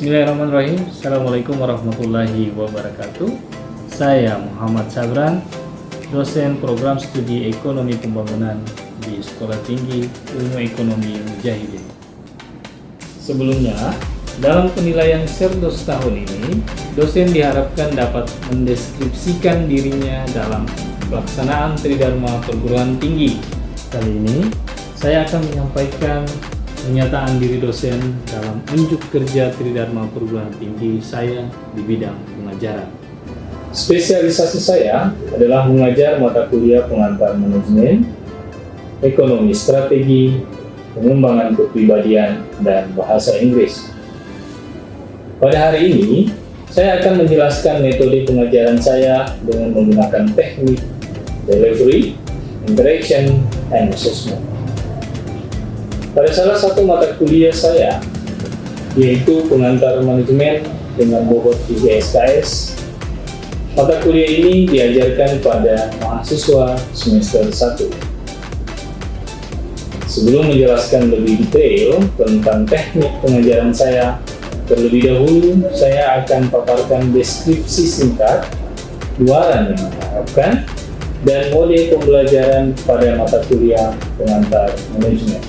Bismillahirrahmanirrahim. Assalamualaikum warahmatullahi wabarakatuh. Saya Muhammad Sabran, dosen program studi ekonomi pembangunan di Sekolah Tinggi Ilmu Ekonomi Mujahidin. Sebelumnya, dalam penilaian Serdos tahun ini, dosen diharapkan dapat mendeskripsikan dirinya dalam pelaksanaan Tridharma Perguruan Tinggi. Kali ini, saya akan menyampaikan pernyataan diri dosen dalam unjuk kerja Tridharma Perguruan Tinggi saya di bidang pengajaran. Spesialisasi saya adalah mengajar mata kuliah pengantar manajemen, ekonomi strategi, pengembangan kepribadian, dan bahasa Inggris. Pada hari ini, saya akan menjelaskan metode pengajaran saya dengan menggunakan teknik delivery, interaction, and assessment. Pada salah satu mata kuliah saya, yaitu pengantar manajemen dengan bobot 3 SKS, mata kuliah ini diajarkan pada mahasiswa semester 1. Sebelum menjelaskan lebih detail tentang teknik pengajaran saya, terlebih dahulu saya akan paparkan deskripsi singkat, luaran yang diharapkan, dan mode pembelajaran pada mata kuliah pengantar manajemen.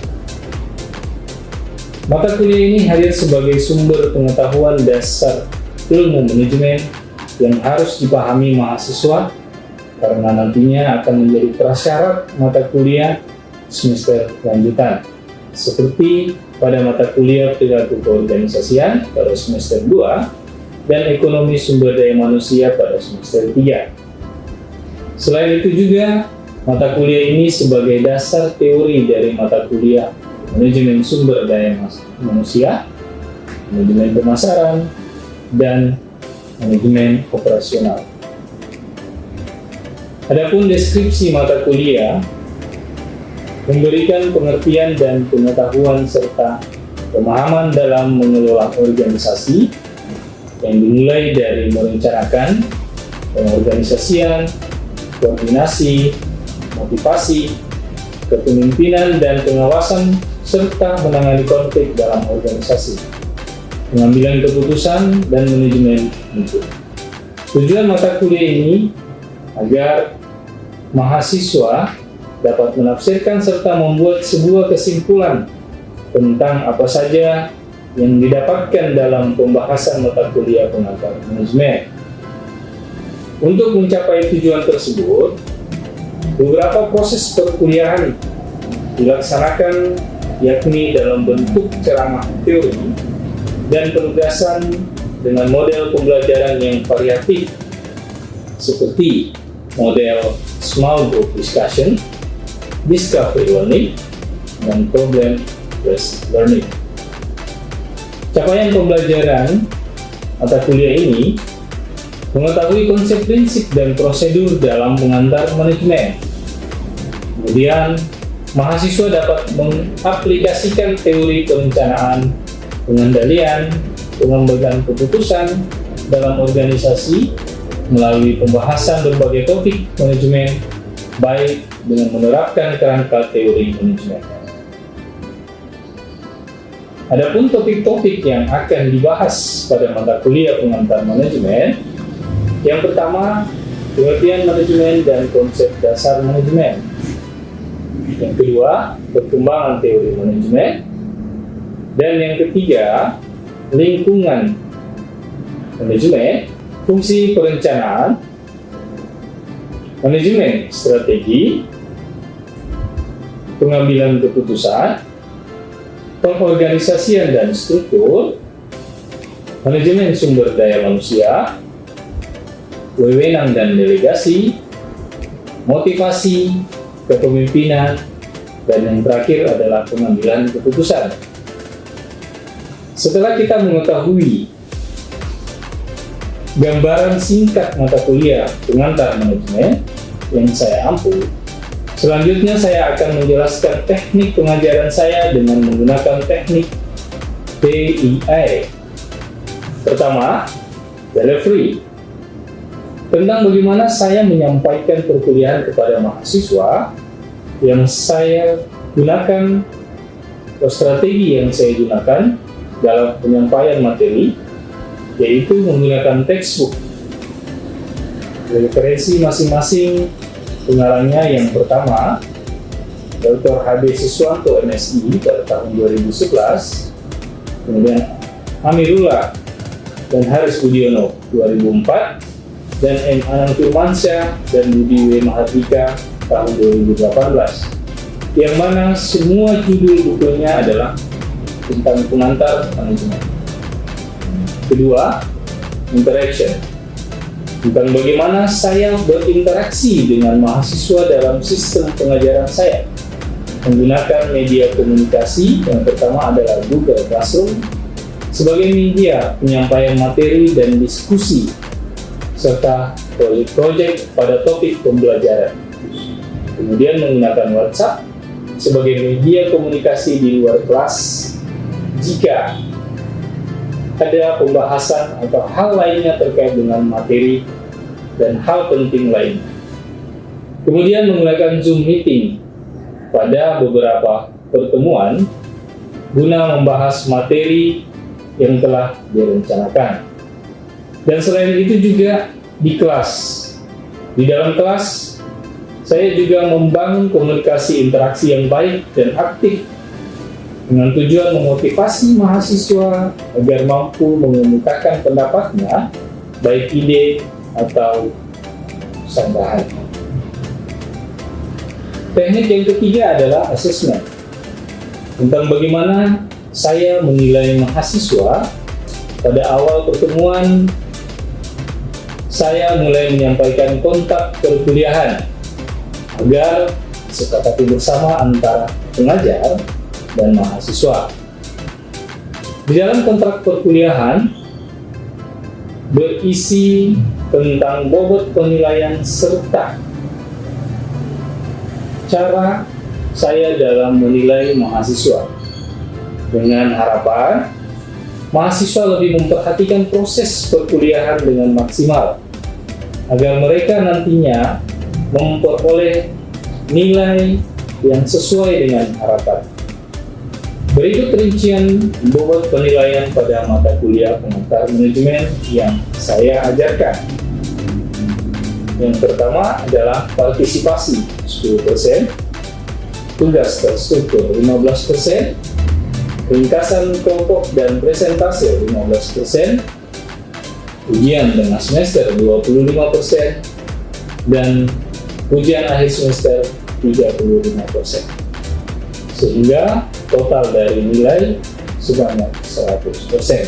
Mata kuliah ini hadir sebagai sumber pengetahuan dasar ilmu manajemen yang harus dipahami mahasiswa karena nantinya akan menjadi prasyarat mata kuliah semester lanjutan, seperti pada mata kuliah perilaku keorganisasian pada semester 2 dan ekonomi sumber daya manusia pada semester 3. Selain itu juga, mata kuliah ini sebagai dasar teori dari mata kuliah manajemen sumber daya manusia, manajemen pemasaran, dan manajemen operasional. Adapun deskripsi mata kuliah memberikan pengertian dan pengetahuan serta pemahaman dalam mengelola organisasi yang dimulai dari merencanakan, pengorganisasian, koordinasi, motivasi, kepemimpinan dan pengawasan, serta menangani konflik dalam organisasi, pengambilan keputusan, dan manajemen mutu. Tujuan mata kuliah ini agar mahasiswa dapat menafsirkan serta membuat sebuah kesimpulan tentang apa saja yang didapatkan dalam pembahasan mata kuliah pengantar manajemen. Untuk mencapai tujuan tersebut, beberapa proses perkuliahan dilaksanakan, yakni dalam bentuk ceramah teori dan penugasan dengan model pembelajaran yang variatif seperti model small group discussion, discovery learning, dan problem-based learning. Capaian pembelajaran mata kuliah ini mengetahui konsep prinsip dan prosedur dalam pengantar manajemen. Kemudian, mahasiswa dapat mengaplikasikan teori perencanaan, pengendalian, pengambilan keputusan dalam organisasi melalui pembahasan berbagai topik manajemen, baik dengan menerapkan kerangka teori manajemen. Adapun topik-topik yang akan dibahas pada mata kuliah pengantar manajemen, yang pertama, pengertian manajemen dan konsep dasar manajemen. Yang kedua, perkembangan teori manajemen. Dan yang ketiga, lingkungan manajemen, fungsi perencanaan, manajemen strategi, pengambilan keputusan, pengorganisasian dan struktur, manajemen sumber daya manusia, wewenang dan delegasi, motivasi, kepemimpinan, dan yang terakhir adalah pengambilan keputusan. Setelah kita mengetahui gambaran singkat mata kuliah pengantar manajemen yang saya ampu, selanjutnya saya akan menjelaskan teknik pengajaran saya dengan menggunakan teknik DEI. Pertama, delivery. Tentang bagaimana saya menyampaikan perkuliahan kepada mahasiswa yang saya gunakan, atau strategi yang saya gunakan dalam penyampaian materi yaitu menggunakan textbook. Referensi masing-masing pengarangnya yang pertama, Dr. H.B. Siswanto MSI pada tahun 2011, kemudian Amirullah dan Haris Budiono 2004, dan M. Anang Firmansyah dan Budi W. Mahardika tahun 2018, yang mana semua judul bukunya adalah tentang pengantar manajemen. Kedua, interaction, tentang bagaimana saya berinteraksi dengan mahasiswa dalam sistem pengajaran saya menggunakan media komunikasi. Yang pertama adalah Google Classroom sebagai media penyampaian materi dan diskusi, serta proyek-proyek pada topik pembelajaran. Kemudian menggunakan WhatsApp sebagai media komunikasi di luar kelas jika ada pembahasan atau hal lainnya terkait dengan materi dan hal penting lain. Kemudian menggunakan Zoom meeting pada beberapa pertemuan guna membahas materi yang telah direncanakan. Dan selain itu juga di kelas. Di dalam kelas, saya juga membangun komunikasi interaksi yang baik dan aktif dengan tujuan memotivasi mahasiswa agar mampu mengemukakan pendapatnya, baik ide atau sambahan. Teknik yang ketiga adalah assessment, tentang bagaimana saya menilai mahasiswa. Pada awal pertemuan, saya mulai menyampaikan kontak perkuliahan agar disepakati bersama antara pengajar dan mahasiswa. Di dalam kontrak perkuliahan berisi tentang bobot penilaian serta cara saya dalam menilai mahasiswa, dengan harapan mahasiswa lebih memperhatikan proses perkuliahan dengan maksimal agar mereka nantinya memperoleh nilai yang sesuai dengan harapan. Berikut rincian bobot penilaian pada mata kuliah pengantar manajemen yang saya ajarkan. Yang pertama adalah partisipasi 10%, tugas terstruktur 15%, ringkasan kelompok dan presentase 15%, ujian tengah semester 25%, dan ujian akhir semester 35%. Sehingga total dari nilai sebanyak 100%.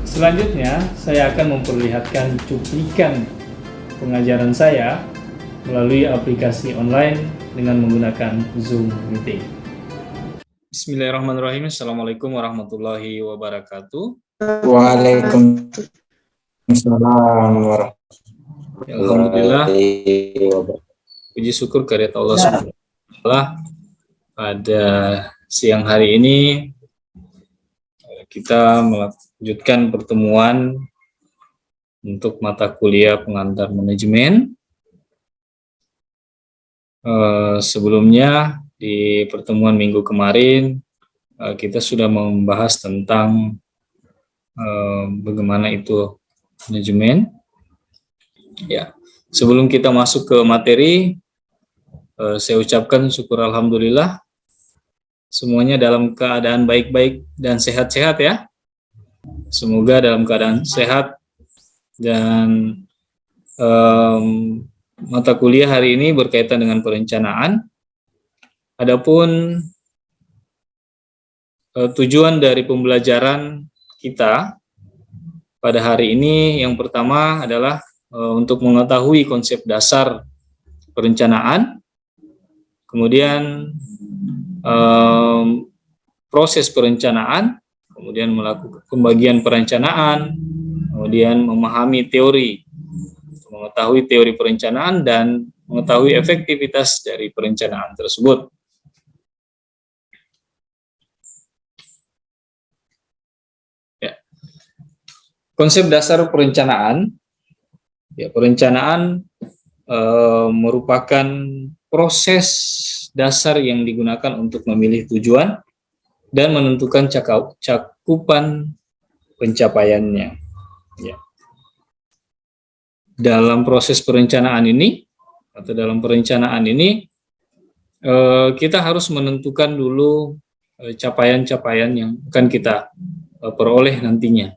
Selanjutnya, saya akan memperlihatkan cuplikan pengajaran saya melalui aplikasi online dengan menggunakan Zoom Meeting. Bismillahirrahmanirrahim. Assalamualaikum warahmatullahi wabarakatuh. Waalaikumsalam warahmatullahi Alhamdulillah, wabarakatuh. puji syukur kehadirat Allah Subhanahu wa Ta'ala. Pada siang hari ini kita melanjutkan pertemuan untuk mata kuliah pengantar manajemen. Sebelumnya di pertemuan minggu kemarin kita sudah membahas tentang bagaimana itu manajemen. Ya, sebelum kita masuk ke materi, saya ucapkan syukur alhamdulillah semuanya dalam keadaan baik-baik dan sehat-sehat ya. Semoga dalam keadaan sehat. Dan mata kuliah hari ini berkaitan dengan perencanaan. Adapun tujuan dari pembelajaran kita pada hari ini yang pertama adalah untuk mengetahui konsep dasar perencanaan, kemudian proses perencanaan, kemudian melakukan pembagian perencanaan, kemudian memahami teori, mengetahui teori perencanaan dan mengetahui efektivitas dari perencanaan tersebut. Ya. Konsep dasar perencanaan, ya, perencanaan merupakan proses dasar yang digunakan untuk memilih tujuan dan menentukan cakupan pencapaiannya. Ya. Dalam proses perencanaan ini atau dalam perencanaan ini kita harus menentukan dulu capaian-capaian yang akan kita peroleh nantinya.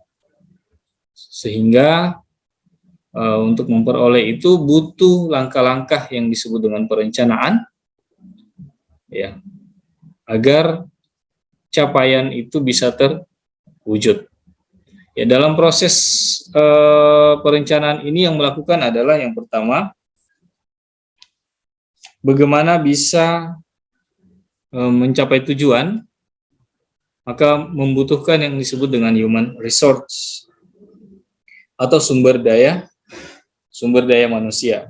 Sehingga untuk memperoleh itu butuh langkah-langkah yang disebut dengan perencanaan, ya, agar capaian itu bisa terwujud. Ya, dalam proses perencanaan ini yang melakukan adalah yang pertama, bagaimana bisa mencapai tujuan, maka membutuhkan yang disebut dengan human resource atau sumber daya manusia.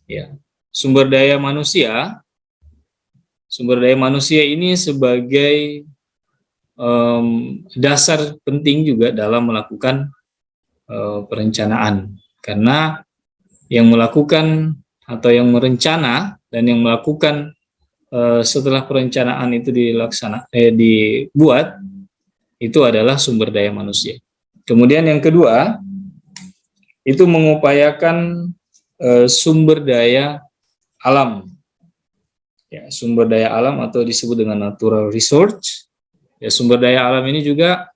Ya, sumber daya manusia ini sebagai dasar penting juga dalam melakukan perencanaan, karena yang melakukan atau yang merencana dan yang melakukan setelah perencanaan itu dibuat itu adalah sumber daya manusia. Kemudian yang kedua, itu mengupayakan sumber daya alam. Ya, sumber daya alam atau disebut dengan natural resource. Ya, sumber daya alam ini juga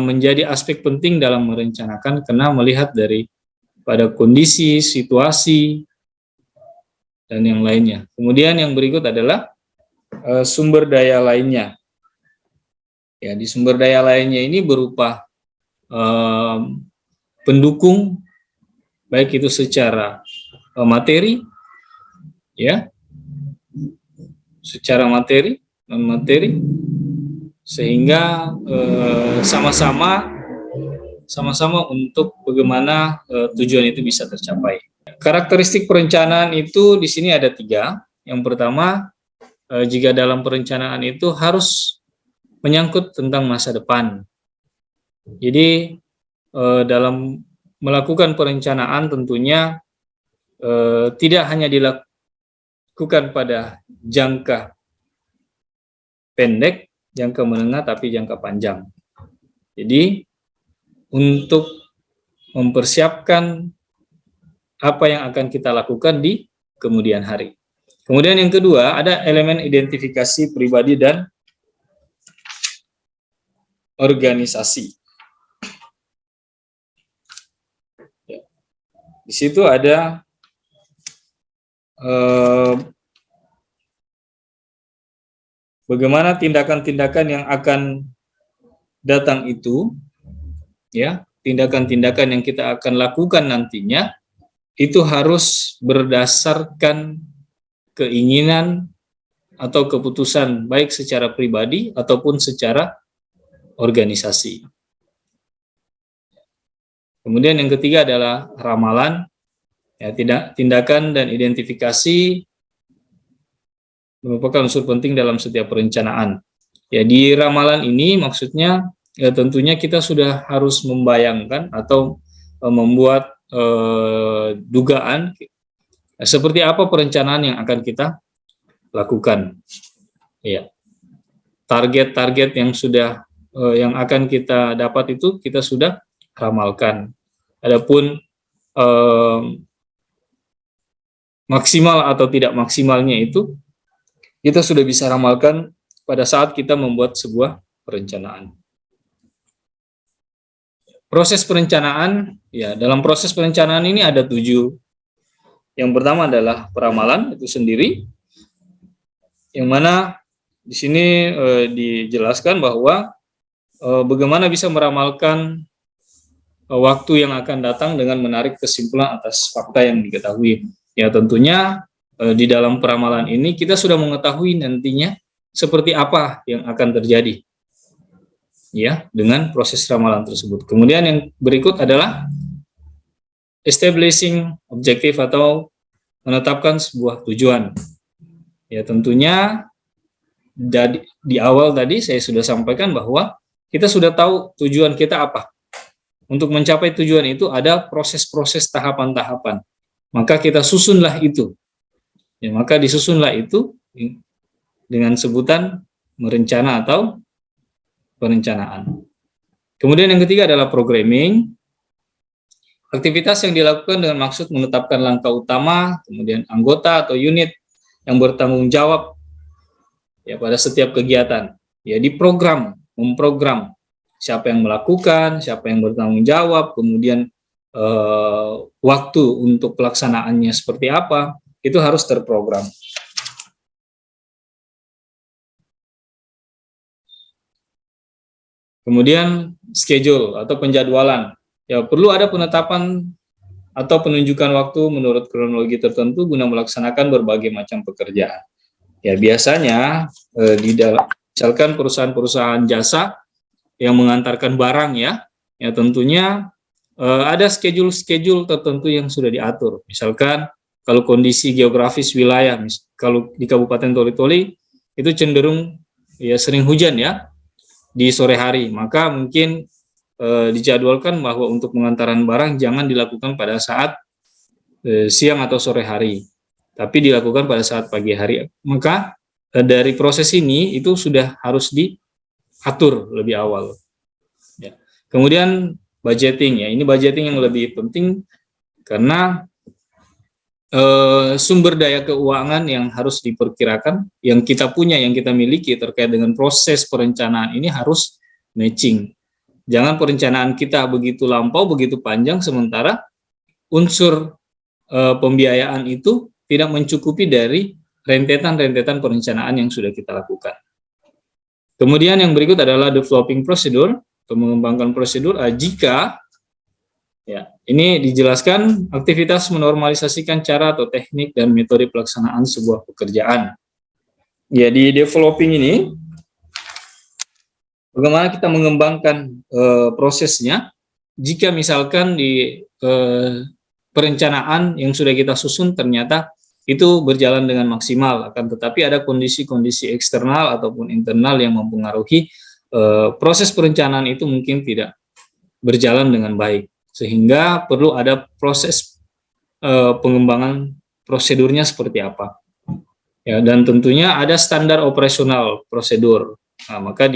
menjadi aspek penting dalam merencanakan, karena melihat dari pada kondisi, situasi, dan yang lainnya. Kemudian yang berikut adalah sumber daya lainnya. Ya, di sumber daya lainnya ini berupa pendukung, baik itu secara materi, ya, secara materi, non materi, sehingga sama-sama untuk bagaimana tujuan itu bisa tercapai. Karakteristik perencanaan itu di sini ada 3. Yang pertama, jika dalam perencanaan itu harus menyangkut tentang masa depan. Jadi dalam melakukan perencanaan tentunya tidak hanya dilakukan pada jangka pendek, jangka menengah, tapi jangka panjang. Jadi untuk mempersiapkan apa yang akan kita lakukan di kemudian hari. Kemudian yang kedua, ada elemen identifikasi pribadi dan organisasi. Di situ ada bagaimana tindakan-tindakan yang akan datang itu, ya, tindakan-tindakan yang kita akan lakukan nantinya itu harus berdasarkan keinginan atau keputusan baik secara pribadi ataupun secara organisasi. Kemudian yang ketiga adalah ramalan. Ya, tindakan dan identifikasi merupakan unsur penting dalam setiap perencanaan. Ya, di ramalan ini maksudnya ya tentunya kita sudah harus membayangkan atau membuat dugaan seperti apa perencanaan yang akan kita lakukan. Ya. Target-target yang sudah yang akan kita dapat itu kita sudah ramalkan. Adapun maksimal atau tidak maksimalnya itu kita sudah bisa ramalkan pada saat kita membuat sebuah perencanaan. Proses perencanaan, ya, dalam proses perencanaan ini ada 7. Yang pertama adalah peramalan itu sendiri, yang mana di sini dijelaskan bahwa bagaimana bisa meramalkan waktu yang akan datang dengan menarik kesimpulan atas fakta yang diketahui. Ya, tentunya di dalam peramalan ini kita sudah mengetahui nantinya seperti apa yang akan terjadi, ya, dengan proses ramalan tersebut. Kemudian yang berikut adalah establishing objektif atau menetapkan sebuah tujuan. Ya, tentunya di awal tadi saya sudah sampaikan bahwa kita sudah tahu tujuan kita apa. Untuk mencapai tujuan itu ada proses-proses tahapan-tahapan. Maka kita susunlah itu. Ya, maka disusunlah itu dengan sebutan merencana atau perencanaan. Kemudian yang ketiga adalah programming. Aktivitas yang dilakukan dengan maksud menetapkan langkah utama, kemudian anggota atau unit yang bertanggung jawab ya pada setiap kegiatan. Ya diprogram, memprogram siapa yang melakukan, siapa yang bertanggung jawab, kemudian waktu untuk pelaksanaannya seperti apa, itu harus terprogram. Kemudian schedule atau penjadwalan. Ya, perlu ada penetapan atau penunjukan waktu menurut kronologi tertentu guna melaksanakan berbagai macam pekerjaan. Ya, biasanya misalkan perusahaan-perusahaan jasa yang mengantarkan barang ya tentunya ada schedule tertentu yang sudah diatur. Misalkan kalau kondisi geografis wilayah, kalau di Kabupaten Toli-Toli itu cenderung ya sering hujan ya di sore hari, maka mungkin dijadwalkan bahwa untuk pengantaran barang jangan dilakukan pada saat siang atau sore hari, tapi dilakukan pada saat pagi hari. Maka dari proses ini itu sudah harus diatur lebih awal. Ya. Kemudian budgeting ya, ini budgeting yang lebih penting karena sumber daya keuangan yang harus diperkirakan, yang kita punya, yang kita miliki terkait dengan proses perencanaan ini harus matching. Jangan perencanaan kita begitu lampau, begitu panjang, sementara unsur pembiayaan itu tidak mencukupi dari rentetan-rentetan perencanaan yang sudah kita lakukan. Kemudian yang berikut adalah developing procedure, atau mengembangkan prosedur. Jika ya ini dijelaskan aktivitas menormalisasikan cara atau teknik dan metode pelaksanaan sebuah pekerjaan. Ya, di developing ini bagaimana kita mengembangkan prosesnya jika misalkan di perencanaan yang sudah kita susun ternyata itu berjalan dengan maksimal, akan tetapi ada kondisi-kondisi eksternal ataupun internal yang mempengaruhi proses perencanaan itu mungkin tidak berjalan dengan baik, sehingga perlu ada proses pengembangan prosedurnya seperti apa. Ya, dan tentunya ada standar operasional prosedur. Nah, maka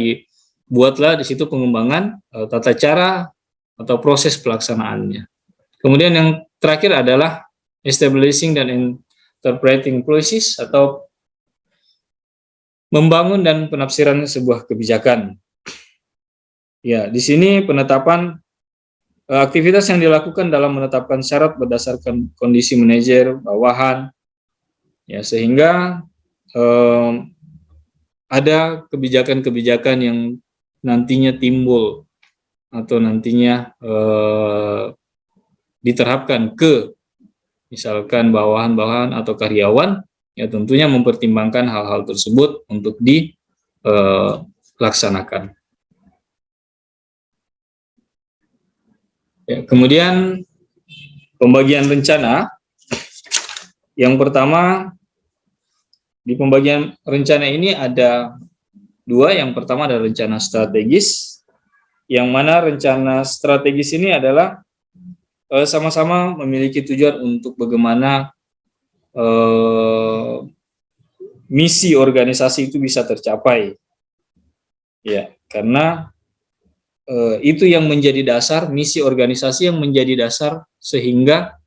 buatlah di situ pengembangan tata cara atau proses pelaksanaannya. Kemudian yang terakhir adalah establishing dan interpreting policies atau membangun dan penafsiran sebuah kebijakan. Ya, di sini penetapan aktivitas yang dilakukan dalam menetapkan syarat berdasarkan kondisi manajer bawahan, ya sehingga ada kebijakan-kebijakan yang nantinya timbul atau nantinya diterapkan ke misalkan bawahan-bawahan atau karyawan, ya tentunya mempertimbangkan hal-hal tersebut untuk dilaksanakan. Ya, kemudian pembagian rencana, yang pertama di pembagian rencana ini ada dua. Yang pertama adalah rencana strategis, yang mana rencana strategis ini adalah sama-sama memiliki tujuan untuk bagaimana misi organisasi itu bisa tercapai. Ya, karena itu yang menjadi dasar, misi organisasi yang menjadi dasar sehingga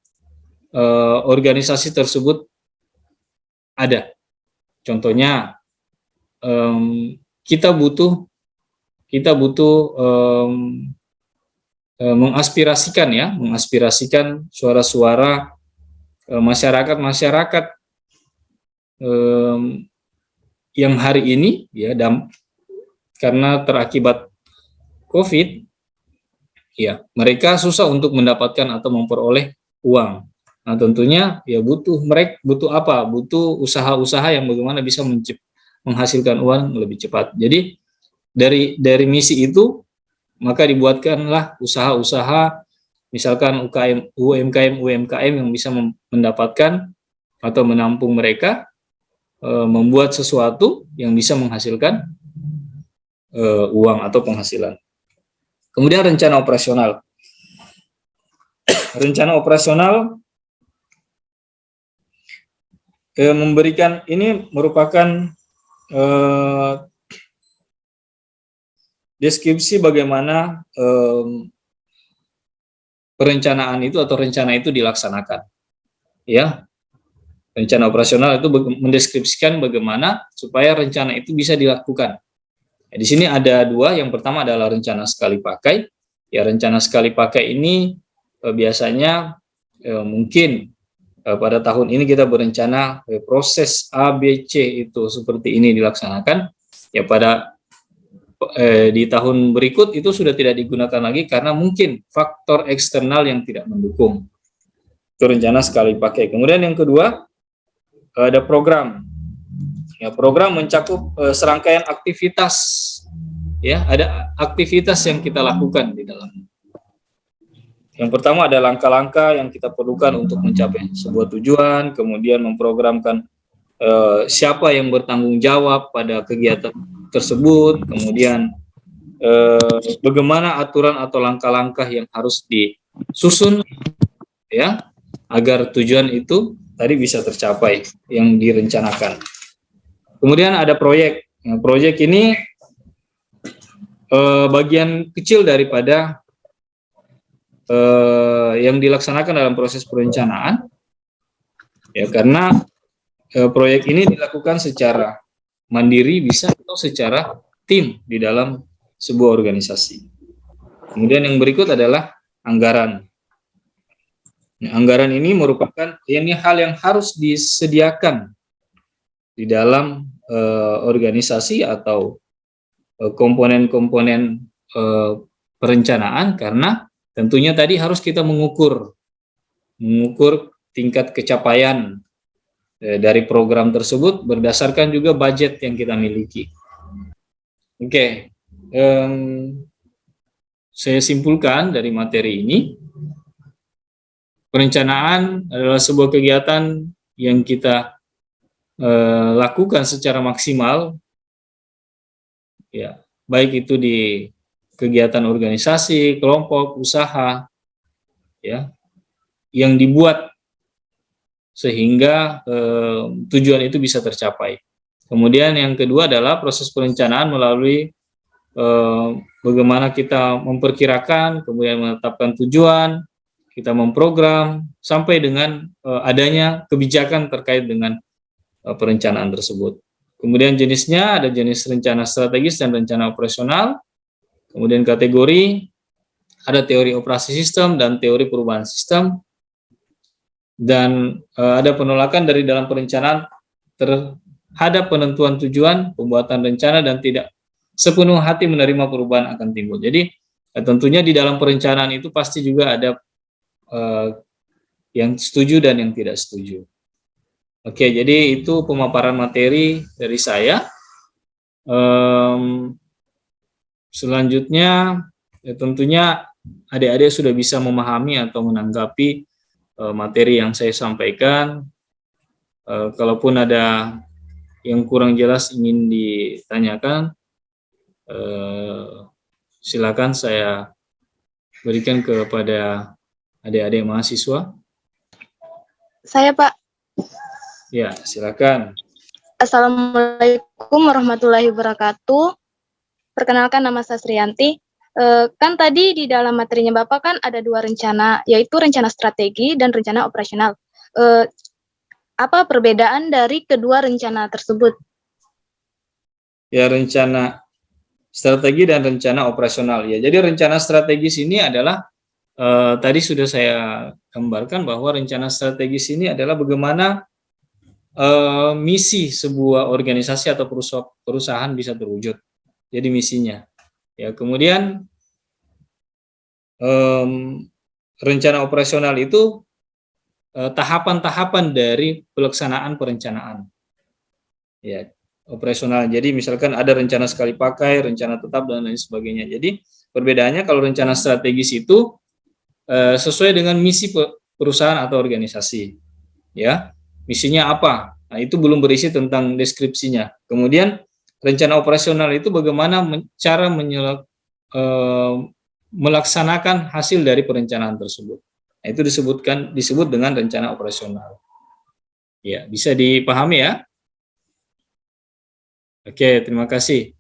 organisasi tersebut ada. Contohnya kita butuh mengaspirasikan suara-suara masyarakat yang hari ini ya karena terakibat COVID, ya mereka susah untuk mendapatkan atau memperoleh uang. Nah tentunya ya mereka butuh apa? Butuh usaha-usaha yang bagaimana bisa menghasilkan uang lebih cepat. Jadi dari misi itu maka dibuatkanlah usaha-usaha, misalkan UMKM yang bisa mendapatkan atau menampung mereka, membuat sesuatu yang bisa menghasilkan uang atau penghasilan. Kemudian rencana operasional. Rencana operasional ini merupakan deskripsi bagaimana perencanaan itu atau rencana itu dilaksanakan. Ya, rencana operasional itu mendeskripsikan bagaimana supaya rencana itu bisa dilakukan. Di sini ada dua. Yang pertama adalah rencana sekali pakai. Ya, rencana sekali pakai ini biasanya mungkin pada tahun ini kita berencana proses A, B, C itu seperti ini dilaksanakan. Ya, pada di tahun berikut itu sudah tidak digunakan lagi karena mungkin faktor eksternal yang tidak mendukung. Itu rencana sekali pakai. Kemudian yang kedua ada program. Ya, program mencakup serangkaian aktivitas. Ya, ada aktivitas yang kita lakukan di dalamnya. Yang pertama ada langkah-langkah yang kita perlukan untuk mencapai sebuah tujuan, kemudian memprogramkan siapa yang bertanggung jawab pada kegiatan tersebut, kemudian bagaimana aturan atau langkah-langkah yang harus disusun, ya, agar tujuan itu tadi bisa tercapai yang direncanakan. Kemudian ada proyek. Nah, proyek ini bagian kecil daripada yang dilaksanakan dalam proses perencanaan, ya, karena proyek ini dilakukan secara mandiri bisa atau secara tim di dalam sebuah organisasi. Kemudian yang berikut adalah anggaran. Nah, anggaran ini merupakan hal yang harus disediakan di dalam organisasi atau komponen-komponen perencanaan, karena tentunya tadi harus kita mengukur tingkat capaian dari program tersebut berdasarkan juga budget yang kita miliki. Oke, saya simpulkan dari materi ini, perencanaan adalah sebuah kegiatan yang kita lakukan secara maksimal, ya, baik itu di kegiatan organisasi, kelompok, usaha, ya, yang dibuat sehingga tujuan itu bisa tercapai. Kemudian yang kedua adalah proses perencanaan melalui bagaimana kita memperkirakan, kemudian menetapkan tujuan, kita memprogram sampai dengan adanya kebijakan terkait dengan perencanaan tersebut. Kemudian jenisnya ada jenis rencana strategis dan rencana operasional. Kemudian kategori, ada teori operasi sistem dan teori perubahan sistem. Dan ada penolakan dari dalam perencanaan terhadap penentuan tujuan, pembuatan rencana, dan tidak sepenuh hati menerima perubahan akan timbul. Jadi tentunya di dalam perencanaan itu pasti juga ada yang setuju dan yang tidak setuju. Oke, jadi itu pemaparan materi dari saya. Selanjutnya, ya tentunya adik-adik sudah bisa memahami atau menanggapi materi yang saya sampaikan. Kalaupun ada yang kurang jelas ingin ditanyakan, silakan saya berikan kepada adik-adik mahasiswa. Saya, Pak. Ya, silakan. Assalamualaikum warahmatullahi wabarakatuh. Perkenalkan, nama saya Sriyanti. Kan tadi di dalam materinya Bapak kan ada dua rencana, yaitu rencana strategi dan rencana operasional. Apa perbedaan dari kedua rencana tersebut? Ya, rencana strategi dan rencana operasional. Ya, jadi rencana strategis ini adalah tadi sudah saya gambarkan bahwa rencana strategis ini adalah bagaimana misi sebuah organisasi atau perusahaan bisa terwujud. Jadi misinya. Ya, kemudian rencana operasional itu tahapan-tahapan dari pelaksanaan perencanaan. Ya, operasional. Jadi misalkan ada rencana sekali pakai, rencana tetap, dan lain sebagainya. Jadi perbedaannya kalau rencana strategis itu sesuai dengan misi perusahaan atau organisasi. Ya, misinya apa? Nah, itu belum berisi tentang deskripsinya. Kemudian rencana operasional itu bagaimana cara melaksanakan hasil dari perencanaan tersebut. Nah, itu disebut dengan rencana operasional. Ya, bisa dipahami ya? Oke, terima kasih.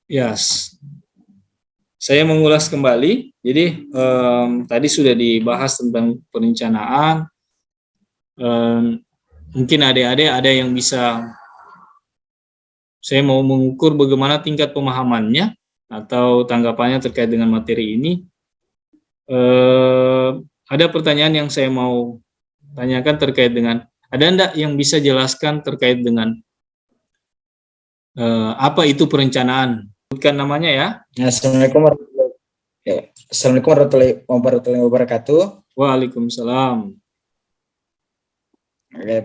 Yes. Saya mengulas kembali. Jadi tadi sudah dibahas tentang perencanaan. Mungkin adik-adik ada yang bisa, saya mau mengukur bagaimana tingkat pemahamannya atau tanggapannya terkait dengan materi ini. Ada pertanyaan yang saya mau tanyakan terkait dengan, ada enggak yang bisa jelaskan terkait dengan apa itu perencanaan? Sebutkan namanya ya. Assalamualaikum warahmatullahi wabarakatuh. Waalaikumsalam.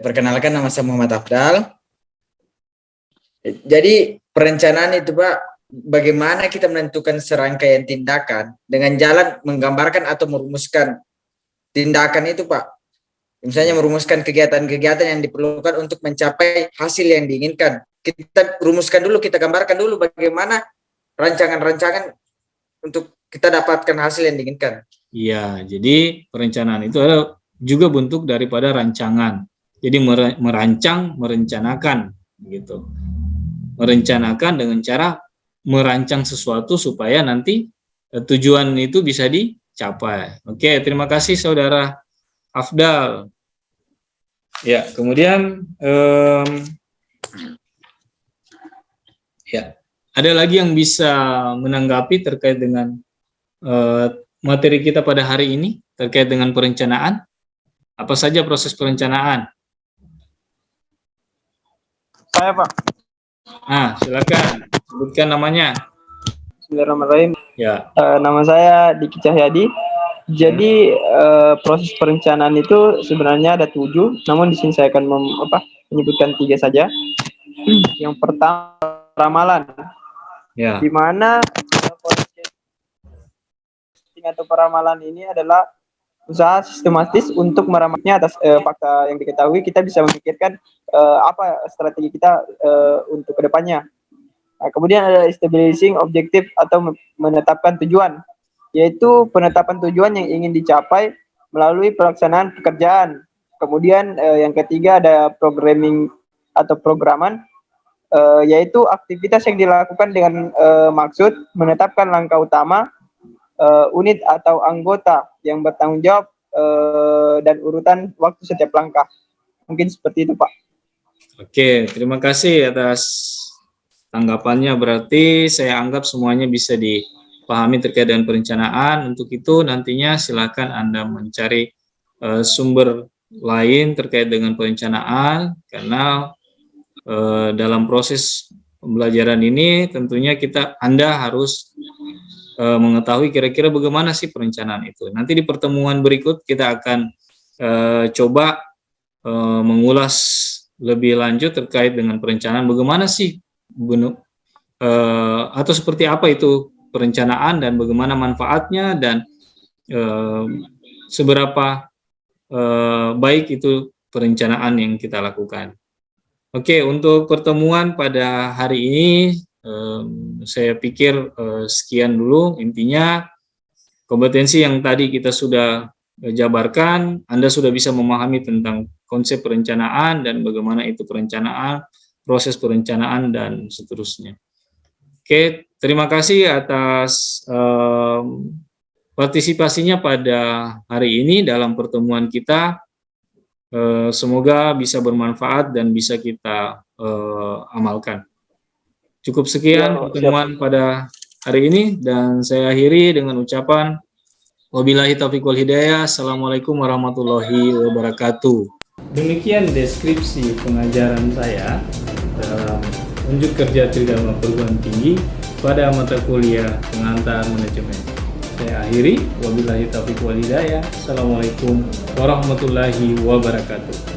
Perkenalkan, nama saya Muhammad Afdal. Jadi perencanaan itu Pak, bagaimana kita menentukan serangkaian tindakan dengan jalan menggambarkan atau merumuskan tindakan itu Pak. Misalnya merumuskan kegiatan-kegiatan yang diperlukan untuk mencapai hasil yang diinginkan. Kita rumuskan dulu, kita gambarkan dulu bagaimana rancangan-rancangan untuk kita dapatkan hasil yang diinginkan. Iya, jadi perencanaan itu ada juga bentuk daripada rancangan. Jadi merancang, merencanakan gitu. Merencanakan dengan cara merancang sesuatu supaya nanti tujuan itu bisa dicapai. Oke, terima kasih Saudara Afdal. Ya, kemudian ya, ada lagi yang bisa menanggapi terkait dengan materi kita pada hari ini terkait dengan perencanaan? Apa saja proses perencanaan? Saya Pak. Silakan sebutkan namanya. Bismillahirrahmanirrahim. Ya. Nama saya Diki Cahyadi. Jadi proses perencanaan itu sebenarnya ada 7, namun di sini saya akan menyebutkan 3 saja. Yang pertama ramalan. Ya. Di mana atau peramalan ini adalah usaha sistematis untuk meramalnya atas fakta yang diketahui. Kita bisa memikirkan apa strategi kita untuk kedepannya. Nah, kemudian ada establishing objektif atau menetapkan tujuan, yaitu penetapan tujuan yang ingin dicapai melalui pelaksanaan pekerjaan. Kemudian yang ketiga ada programming atau programan, yaitu aktivitas yang dilakukan dengan maksud menetapkan langkah utama, unit atau anggota yang bertanggung jawab, dan urutan waktu setiap langkah. Mungkin seperti itu Pak. Oke, terima kasih atas tanggapannya. Berarti saya anggap semuanya bisa dipahami terkait dengan perencanaan. Untuk itu nantinya silakan Anda mencari sumber lain terkait dengan perencanaan, karena dalam proses pembelajaran ini tentunya Anda harus mengetahui kira-kira bagaimana sih perencanaan itu. Nanti di pertemuan berikut kita akan coba mengulas lebih lanjut terkait dengan perencanaan, bagaimana sih atau seperti apa itu perencanaan dan bagaimana manfaatnya dan seberapa baik itu perencanaan yang kita lakukan. Oke, untuk pertemuan pada hari ini saya pikir sekian dulu. Intinya kompetensi yang tadi kita sudah jabarkan, Anda sudah bisa memahami tentang konsep perencanaan dan bagaimana itu perencanaan, proses perencanaan dan seterusnya. Oke, terima kasih atas partisipasinya pada hari ini dalam pertemuan kita. Semoga bisa bermanfaat dan bisa kita amalkan. Cukup sekian pertemuan pada hari ini dan saya akhiri dengan ucapan wabillahi taufiq wal hidayah. Assalamualaikum warahmatullahi wabarakatuh. Demikian deskripsi pengajaran saya dalam unjuk kerja Tridharma Perguruan Tinggi pada mata kuliah pengantar manajemen. Saya akhiri wabillahi taufiq wal hidayah. Assalamualaikum warahmatullahi wabarakatuh.